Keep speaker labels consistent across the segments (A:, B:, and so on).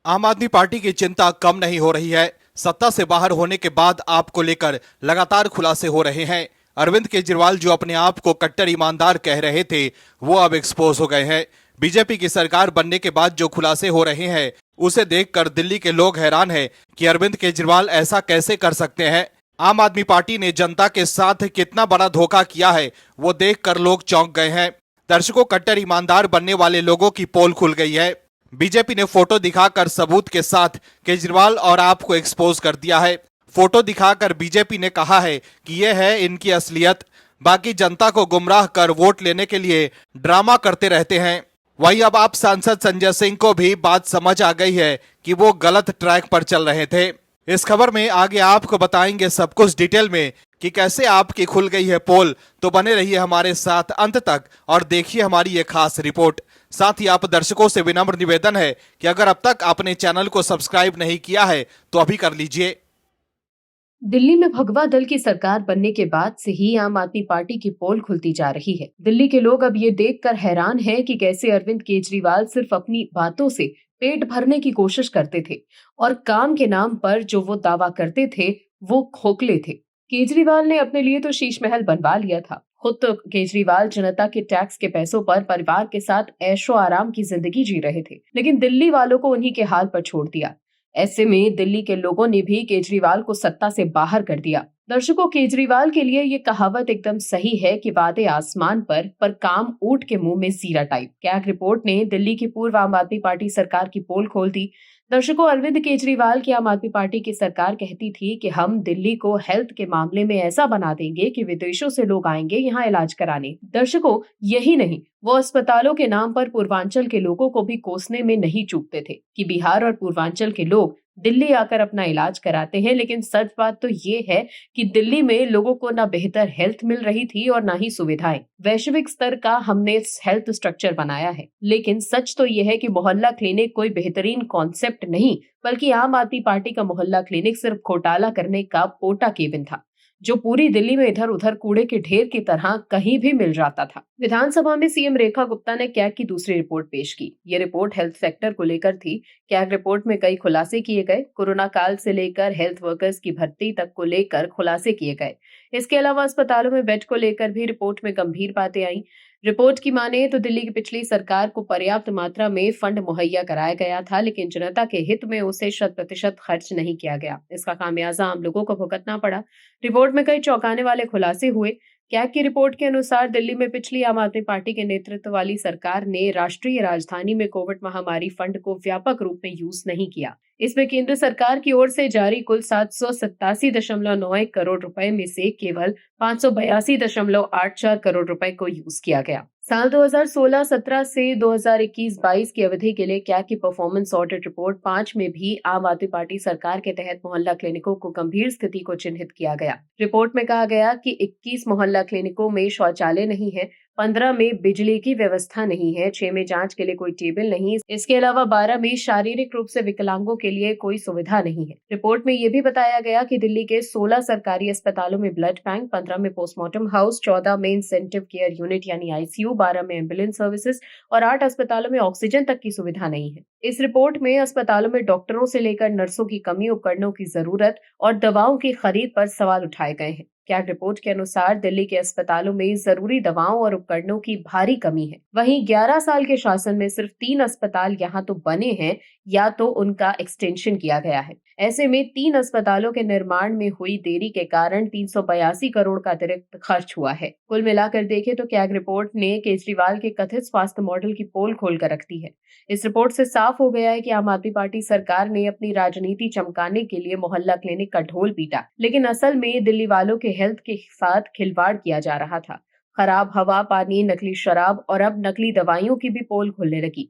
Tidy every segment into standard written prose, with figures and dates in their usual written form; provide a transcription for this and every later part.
A: आम आदमी पार्टी की चिंता कम नहीं हो रही है। सत्ता से बाहर होने के बाद आपको लेकर लगातार खुलासे हो रहे हैं। अरविंद केजरीवाल जो अपने आप को कट्टर ईमानदार कह रहे थे, वो अब एक्सपोज हो गए हैं। बीजेपी की सरकार बनने के बाद जो खुलासे हो रहे हैं, उसे देखकर दिल्ली के लोग हैरान हैं कि अरविंद केजरीवाल ऐसा कैसे कर सकते हैं। आम आदमी पार्टी ने जनता के साथ कितना बड़ा धोखा किया है, वो देखकर लोग चौंक गए हैं। दर्शकों, कट्टर ईमानदार बनने वाले लोगों की पोल खुल गई है। बीजेपी ने फोटो दिखाकर सबूत के साथ केजरीवाल और आप को एक्सपोज कर दिया है। फोटो दिखाकर बीजेपी ने कहा है कि यह है इनकी असलियत, बाकी जनता को गुमराह कर वोट लेने के लिए ड्रामा करते रहते हैं। वहीं अब आप सांसद संजय सिंह को भी बात समझ आ गई है कि वो गलत ट्रैक पर चल रहे थे। इस खबर में आगे आपको बताएंगे सब कुछ डिटेल में कि कैसे आपकी खुल गई है पोल। तो बने रहिए हमारे साथ अंत तक और देखिए हमारी ये खास रिपोर्ट। साथ ही आप दर्शकों से विनम्र निवेदन है कि अगर अब तक आपने चैनल को सब्सक्राइब नहीं किया है तो अभी कर लीजिए।
B: दिल्ली में भगवा दल की सरकार बनने के बाद से ही आम आदमी पार्टी की पोल खुलती जा रही है। दिल्ली के लोग अब ये देखकर हैरान हैं कि कैसे अरविंद केजरीवाल सिर्फ अपनी बातों से पेट भरने की कोशिश करते थे और काम के नाम पर जो वो दावा करते थे वो खोखले थे। केजरीवाल ने अपने लिए तो शीश महल बनवा लिया था। खुद तो केजरीवाल जनता के टैक्स के पैसों पर परिवार के साथ ऐशो आराम की जिंदगी जी रहे थे, लेकिन दिल्ली वालों को उन्हीं के हाल पर छोड़ दिया। ऐसे में दिल्ली के लोगों ने भी केजरीवाल को सत्ता से बाहर कर दिया। दर्शकों, केजरीवाल के लिए ये कहावत एकदम सही है कि वादे आसमान पर काम ऊंट के मुंह में जीरा टाइप। कैग रिपोर्ट ने दिल्ली की पूर्व आम आदमी पार्टी सरकार की पोल खोल दी। दर्शकों, अरविंद केजरीवाल की आम आदमी पार्टी की सरकार कहती थी कि हम दिल्ली को हेल्थ के मामले में ऐसा बना देंगे कि विदेशों से लोग आएंगे यहाँ इलाज कराने। दर्शकों, यही नहीं, वो अस्पतालों के नाम पर पूर्वांचल के लोगों को भी कोसने में नहीं चूकते थे कि बिहार और पूर्वांचल के लोग दिल्ली आकर अपना इलाज कराते हैं। लेकिन सच बात तो ये है कि दिल्ली में लोगों को ना बेहतर हेल्थ मिल रही थी और ना ही सुविधाएं। वैश्विक स्तर का हमने हेल्थ स्ट्रक्चर बनाया है, लेकिन सच तो ये है कि मोहल्ला क्लिनिक कोई बेहतरीन कॉन्सेप्ट नहीं, बल्कि आम आदमी पार्टी का मोहल्ला क्लिनिक सिर्फ घोटाला करने का पोटा केबिन था, जो पूरी दिल्ली में इधर उधर कूड़े के ढेर की तरह कहीं भी मिल जाता था। विधानसभा में सीएम रेखा गुप्ता ने कैग की दूसरी रिपोर्ट पेश की। ये रिपोर्ट हेल्थ सेक्टर को लेकर थी। कैग रिपोर्ट में कई खुलासे किए गए। कोरोना काल से लेकर हेल्थ वर्कर्स की भर्ती तक को लेकर खुलासे किए गए। इसके अलावा अस्पतालों में बेड को लेकर भी रिपोर्ट में गंभीर बातें आई। रिपोर्ट की माने तो दिल्ली की पिछली सरकार को पर्याप्त मात्रा में फंड मुहैया कराया गया था, लेकिन जनता के हित में उसे 100% खर्च नहीं किया गया। इसका खामियाजा आम लोगों को भुगतना पड़ा। रिपोर्ट में कई चौंकाने वाले खुलासे हुए। कैग की रिपोर्ट के अनुसार दिल्ली में पिछली आम आदमी पार्टी के नेतृत्व वाली सरकार ने राष्ट्रीय राजधानी में कोविड महामारी फंड को व्यापक रूप में यूज नहीं किया। इसमें केंद्र सरकार की ओर से जारी कुल 787.91 करोड़ रुपए में से केवल 582.84 करोड़ रुपए को यूज किया गया। साल 2016-17 से 2021-22 की अवधि के लिए कैग की परफॉर्मेंस ऑडिट रिपोर्ट 5 में भी आम आदमी पार्टी सरकार के तहत मोहल्ला क्लिनिकों को गंभीर स्थिति को चिन्हित किया गया। रिपोर्ट में कहा गया कि 21 मोहल्ला क्लिनिकों में शौचालय नहीं है, 15 में बिजली की व्यवस्था नहीं है, 6 में जांच के लिए कोई टेबल नहीं, इसके अलावा 12 में शारीरिक रूप से विकलांगों के लिए कोई सुविधा नहीं है। रिपोर्ट में यह भी बताया गया कि दिल्ली के 16 सरकारी अस्पतालों में ब्लड बैंक, 15 में पोस्टमार्टम हाउस, 14 में इंसेंटिव केयर यूनिट यानी आईसीयू, 12 में एम्बुलेंस सर्विसेज और 8 अस्पतालों में ऑक्सीजन तक की सुविधा नहीं है। इस रिपोर्ट में अस्पतालों में डॉक्टरों से लेकर नर्सों की कमी, उपकरणों की जरूरत और दवाओं की खरीद पर सवाल उठाए गए हैं। कैग रिपोर्ट के अनुसार दिल्ली के अस्पतालों में जरूरी दवाओं और उपकरणों की भारी कमी है। वहीं 11 साल के शासन में सिर्फ 3 अस्पताल यहाँ तो बने हैं या तो उनका एक्सटेंशन किया गया है। ऐसे में 3 अस्पतालों के निर्माण में हुई देरी के कारण 382 करोड़ का अतिरिक्त खर्च हुआ है। कुल मिलाकर देखें तो कैग रिपोर्ट ने केजरीवाल के कथित स्वास्थ्य मॉडल की पोल खोल कर रख दी है। इस रिपोर्ट से साफ हो गया है कि आम आदमी पार्टी सरकार ने अपनी राजनीति चमकाने के लिए मोहल्ला क्लिनिक का ढोल पीटा, लेकिन असल में दिल्ली वालों के हेल्थ के साथ खिलवाड़ किया जा रहा था। खराब हवा, पानी, नकली शराब और अब नकली दवाइयों की भी पोल खुलने लगी।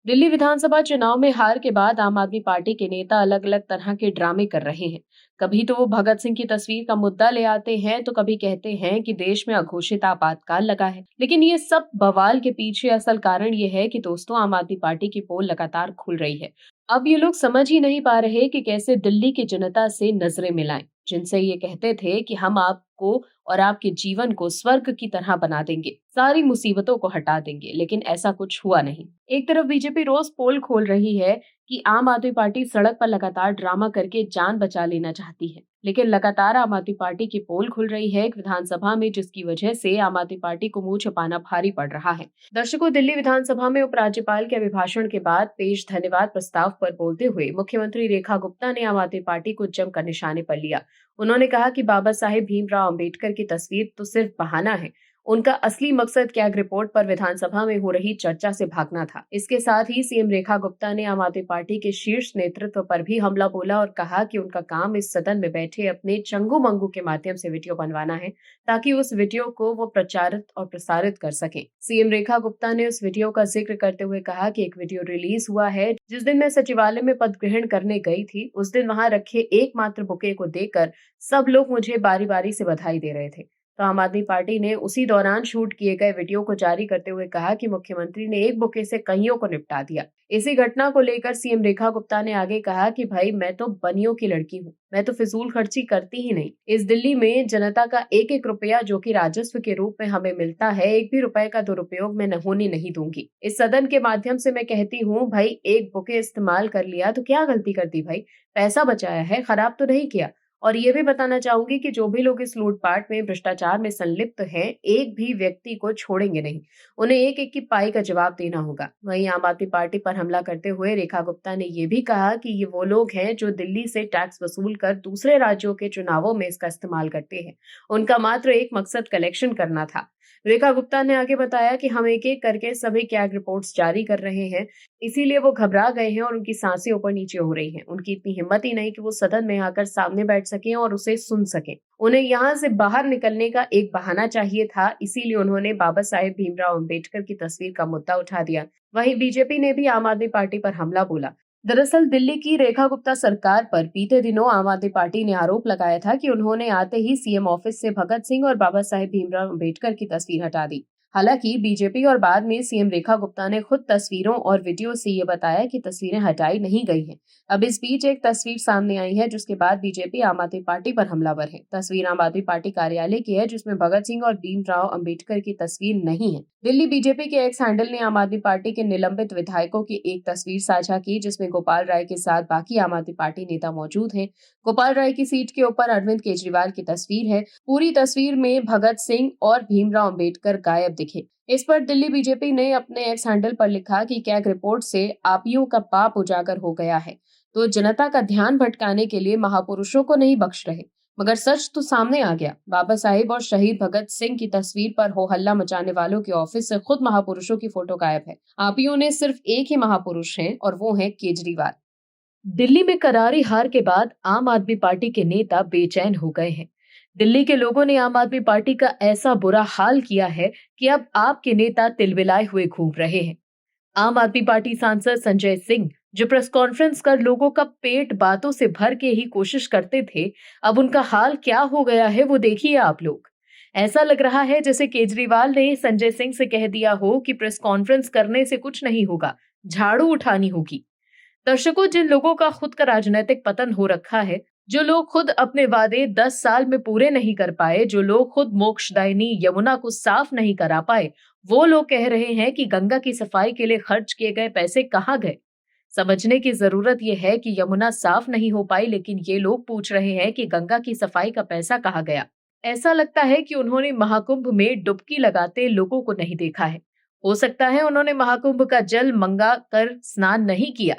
B: दिल्ली विधानसभा चुनाव में हार के बाद आम आदमी पार्टी के नेता अलग अलग तरह के ड्रामे कर रहे हैं। कभी तो वो भगत सिंह की तस्वीर का मुद्दा ले आते हैं, तो कभी कहते हैं कि देश में अघोषित आपातकाल लगा है। लेकिन ये सब बवाल के पीछे असल कारण ये है कि दोस्तों, आम आदमी पार्टी की पोल लगातार खुल रही है। अब ये लोग समझ ही नहीं पा रहे कि कैसे दिल्ली की जनता से नजरें मिलाएं, जिनसे ये कहते थे कि हम आपको और आपके जीवन को स्वर्ग की तरह बना देंगे, सारी मुसीबतों को हटा देंगे, लेकिन ऐसा कुछ हुआ नहीं। एक तरफ बीजेपी रोज पोल खोल रही है कि आम आदमी पार्टी सड़क पर लगातार ड्रामा करके जान बचा लेना चाहती है, लेकिन लगातार आम आदमी पार्टी की पोल खुल रही है विधानसभा में, जिसकी वजह से आम आदमी पार्टी को मुंह छुपाना भारी पड़ रहा है। दर्शकों, दिल्ली विधानसभा में उपराज्यपाल के अभिभाषण के बाद पेश धन्यवाद प्रस्ताव पर बोलते हुए मुख्यमंत्री रेखा गुप्ता ने आम आदमी पार्टी को जमकर निशाने पर लिया। उन्होंने कहा कि बाबा साहेब भीमराव अंबेडकर की तस्वीर तो सिर्फ बहाना है, उनका असली मकसद कैग रिपोर्ट पर विधानसभा में हो रही चर्चा से भागना था। इसके साथ ही सीएम रेखा गुप्ता ने आम आदमी पार्टी के शीर्ष नेतृत्व पर भी हमला बोला और कहा कि उनका काम इस सदन में बैठे अपने चंगू मंगू के माध्यम से वीडियो बनवाना है, ताकि उस वीडियो को वो प्रचारित और प्रसारित कर सके। सीएम रेखा गुप्ता ने उस वीडियो का जिक्र करते हुए कहा कि एक वीडियो रिलीज हुआ है जिस दिन मैं सचिवालय में पद ग्रहण करने गई थी। उस दिन वहां रखे एकमात्र बुके को देखकर सब लोग मुझे बारी बारी से बधाई दे रहे थे। तो आम आदमी पार्टी ने उसी दौरान शूट किए गए वीडियो को जारी करते हुए कहा कि मुख्यमंत्री ने एक बुके से कईयों को निपटा दिया। इसी घटना को लेकर सीएम रेखा गुप्ता ने आगे कहा कि भाई, मैं तो बनियों की लड़की हूँ, मैं तो फिजूल खर्ची करती ही नहीं। इस दिल्ली में जनता का एक एक रुपया जो कि राजस्व के रूप में हमें मिलता है, एक भी रुपए का दुरुपयोग मैं होने नहीं दूंगी। इस सदन के माध्यम से मैं कहती हूँ, भाई एक बुके इस्तेमाल कर लिया तो क्या गलती कर दी भाई, पैसा बचाया है, खराब तो नहीं किया। और ये भी बताना चाहूंगी कि जो भी लोग इस लूटपाट में, भ्रष्टाचार में संलिप्त हैं, एक भी व्यक्ति को छोड़ेंगे नहीं, उन्हें एक एक की पाई का जवाब देना होगा। वहीं आम आदमी पार्टी पर हमला करते हुए रेखा गुप्ता ने ये भी कहा कि ये वो लोग हैं जो दिल्ली से टैक्स वसूल कर दूसरे राज्यों के चुनावों में इसका इस्तेमाल करते हैं। उनका मात्र एक मकसद कलेक्शन करना था। रेखा गुप्ता ने आगे बताया कि हम एक एक करके सभी कैग रिपोर्ट्स जारी कर रहे हैं, इसीलिए वो घबरा गए हैं और उनकी सांसें ऊपर नीचे हो रही हैं। उनकी इतनी हिम्मत ही नहीं कि वो सदन में आकर सामने बैठ सकें और उसे सुन सकें। उन्हें यहाँ से बाहर निकलने का एक बहाना चाहिए था, इसीलिए उन्होंने बाबा साहेब भीमराव अंबेडकर की तस्वीर का मुद्दा उठा दिया। वहीं बीजेपी ने भी आम आदमी पार्टी पर हमला बोला। दरअसल दिल्ली की रेखा गुप्ता सरकार पर बीते दिनों आम आदमी पार्टी ने आरोप लगाया था कि उन्होंने आते ही सीएम ऑफिस से भगत सिंह और बाबा साहेब भीमराव अंबेडकर की तस्वीर हटा दी। हालांकि बीजेपी और बाद में सीएम रेखा गुप्ता ने खुद तस्वीरों और वीडियो से ये बताया कि तस्वीरें हटाई नहीं गई हैं। अब इस बीच एक तस्वीर सामने आई है जिसके बाद बीजेपी आम आदमी पार्टी पर हमलावर है। तस्वीर आम आदमी पार्टी कार्यालय की है जिसमें भगत सिंह और भीमराव अंबेडकर की तस्वीर नहीं है। दिल्ली बीजेपी के एक्स हैंडल ने आम आदमी पार्टी के निलंबित विधायकों की एक तस्वीर साझा की जिसमें गोपाल राय के साथ बाकी आम आदमी पार्टी नेता मौजूद हैं। गोपाल राय की सीट के ऊपर अरविंद केजरीवाल की तस्वीर है। पूरी तस्वीर में भगत सिंह और भीमराव अंबेडकर गायब दिखे। इस पर दिल्ली बीजेपी ने अपने एक्स हैंडल पर लिखा कि कैग रिपोर्ट से आपियों का पाप उजागर हो गया है, तो जनता का ध्यान भटकाने के लिए महापुरुषों को नहीं बख्श रहे। मगर सच तो सामने आ गया। बाबा साहेब और शहीद भगत सिंह की तस्वीर पर हो हल्ला मचाने वालों के ऑफिस से खुद महापुरुषों की फोटो गायब है। आपियों ने सिर्फ एक ही महापुरुष हैं और वो है केजरीवाल। दिल्ली में करारी हार के बाद आम आदमी पार्टी के नेता बेचैन हो गए हैं। दिल्ली के लोगों ने आम आदमी पार्टी का ऐसा बुरा हाल किया है कि अब आपके नेता तिलमिलाए हुए घूम रहे हैं। आम आदमी पार्टी सांसद संजय सिंह, जो प्रेस कॉन्फ्रेंस कर लोगों का पेट बातों से भर के ही कोशिश करते थे, अब उनका हाल क्या हो गया है वो देखिए आप लोग। ऐसा लग रहा है जैसे केजरीवाल ने संजय सिंह से कह दिया हो कि प्रेस कॉन्फ्रेंस करने से कुछ नहीं होगा, झाड़ू उठानी होगी। दर्शकों, जिन लोगों का खुद का राजनीतिक पतन हो रखा है, जो लोग खुद अपने वादे 10 साल में पूरे नहीं कर पाए, जो लोग खुद मोक्षदायिनी यमुना को साफ नहीं करा पाए, वो लोग कह रहे हैं कि गंगा की सफाई के लिए खर्च किए गए पैसे कहाँ गए। समझने की जरूरत यह है कि यमुना साफ नहीं हो पाई, लेकिन ये लोग पूछ रहे हैं कि गंगा की सफाई का पैसा कहाँ गया। ऐसा लगता है कि उन्होंने महाकुंभ में डुबकी लगाते लोगों को नहीं देखा है। हो सकता है उन्होंने महाकुंभ का जल मंगा कर स्नान नहीं किया।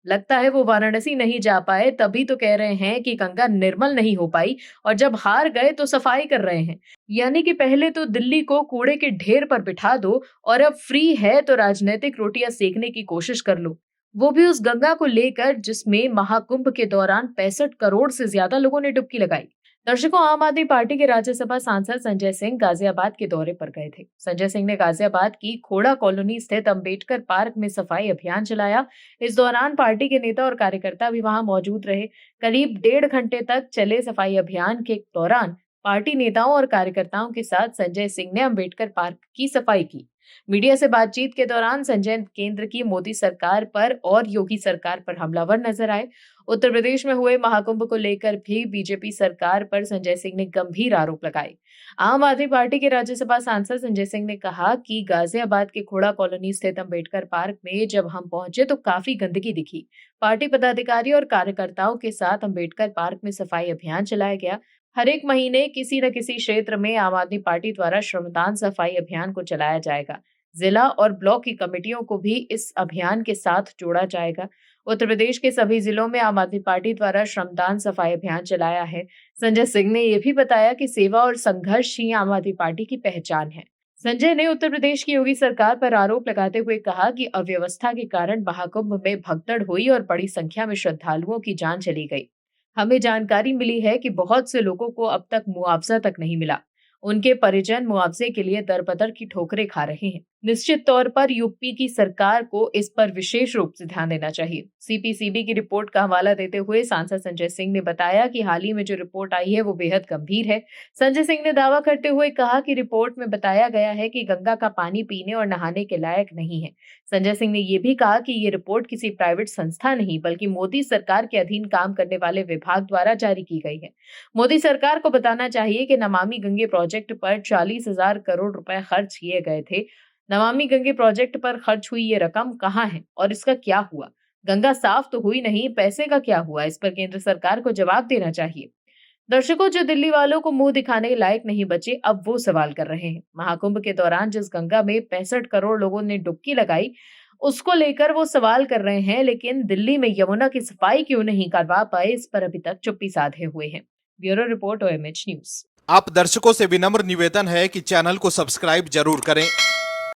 B: लगता है वो वाराणसी नहीं जा पाए, तभी तो कह रहे हैं कि गंगा निर्मल नहीं हो पाई, और जब हार गए तो सफाई कर रहे हैं। यानी कि पहले तो दिल्ली को कूड़े के ढेर पर बिठा दो और अब फ्री है तो राजनीतिक रोटियां सेकने की कोशिश कर लो, वो भी उस गंगा को लेकर जिसमें महाकुंभ के दौरान 65 करोड़ से ज्यादा लोगों ने डुबकी लगाई। दर्शकों, आम आदमी पार्टी के राज्यसभा सांसद संजय सिंह गाजियाबाद के दौरे पर गए थे। संजय सिंह ने गाजियाबाद की खोड़ा कॉलोनी स्थित अंबेडकर पार्क में सफाई अभियान चलाया। इस दौरान पार्टी के नेता और कार्यकर्ता भी वहां मौजूद रहे। करीब 1.5 घंटे तक चले सफाई अभियान के दौरान पार्टी नेताओं और कार्यकर्ताओं के साथ संजय सिंह ने अंबेडकर पार्क की सफाई की। मीडिया से बातचीत के दौरान संजय केंद्र की मोदी सरकार पर और योगी सरकार पर हमलावर नजर आए। उत्तर प्रदेश में हुए महाकुंभ को लेकर भी बीजेपी सरकार पर संजय सिंह ने गंभीर आरोप लगाए। आम आदमी पार्टी के राज्यसभा सांसद संजय सिंह ने कहा कि गाजियाबाद के खोड़ा कॉलोनी स्थित अंबेडकर पार्क में जब हम पहुंचे तो काफी गंदगी दिखी। पार्टी पदाधिकारी और कार्यकर्ताओं के साथ अंबेडकर पार्क में सफाई अभियान चलाया गया। हर एक महीने किसी न किसी क्षेत्र में आम आदमी पार्टी द्वारा श्रमदान सफाई अभियान को चलाया जाएगा। जिला और ब्लॉक की कमेटियों को भी इस अभियान के साथ जोड़ा जाएगा। उत्तर प्रदेश के सभी जिलों में आम आदमी पार्टी द्वारा श्रमदान सफाई अभियान चलाया है। संजय सिंह ने यह भी बताया कि सेवा और संघर्ष ही आम आदमी पार्टी की पहचान है। संजय ने उत्तर प्रदेश की योगी सरकार पर आरोप लगाते हुए कहा कि अव्यवस्था के कारण महाकुंभ में भगदड़ हुई और बड़ी संख्या में श्रद्धालुओं की जान चली गई। हमें जानकारी मिली है कि बहुत से लोगों को अब तक मुआवजा तक नहीं मिला। उनके परिजन मुआवजे के लिए दर-बदर की ठोकरें खा रहे हैं। निश्चित तौर पर यूपी की सरकार को इस पर विशेष रूप से ध्यान देना चाहिए। सीपीसीबी की रिपोर्ट का हवाला देते हुए सांसद संजय सिंह ने बताया कि हाल ही में जो रिपोर्ट आई है वो बेहद गंभीर है। संजय सिंह ने दावा करते हुए कहा कि रिपोर्ट में बताया गया है कि गंगा का पानी पीने और नहाने के लायक नहीं है। संजय सिंह ने ये भी कहा कि ये रिपोर्ट किसी प्राइवेट संस्था नहीं बल्कि मोदी सरकार के अधीन काम करने वाले विभाग द्वारा जारी की गई है। मोदी सरकार को बताना चाहिए कि नमामि गंगे प्रोजेक्ट पर 40,000 करोड़ रुपए खर्च किए गए थे। नमामि गंगे प्रोजेक्ट पर खर्च हुई ये रकम कहाँ है और इसका क्या हुआ? गंगा साफ तो हुई नहीं, पैसे का क्या हुआ? इस पर केंद्र सरकार को जवाब देना चाहिए। दर्शकों, जो दिल्ली वालों को मुंह दिखाने लायक नहीं बचे, अब वो सवाल कर रहे हैं। महाकुंभ के दौरान जिस गंगा में 65 करोड़ लोगों ने डुबकी लगाई, उसको लेकर वो सवाल कर रहे हैं, लेकिन दिल्ली में यमुना की सफाई क्यों नहीं करवा पाए, इस पर अभी तक चुप्पी साधे हुए हैं। Bureau report, OMH news.
A: आप दर्शकों से विनम्र निवेदन है कि चैनल को सब्सक्राइब जरूर करें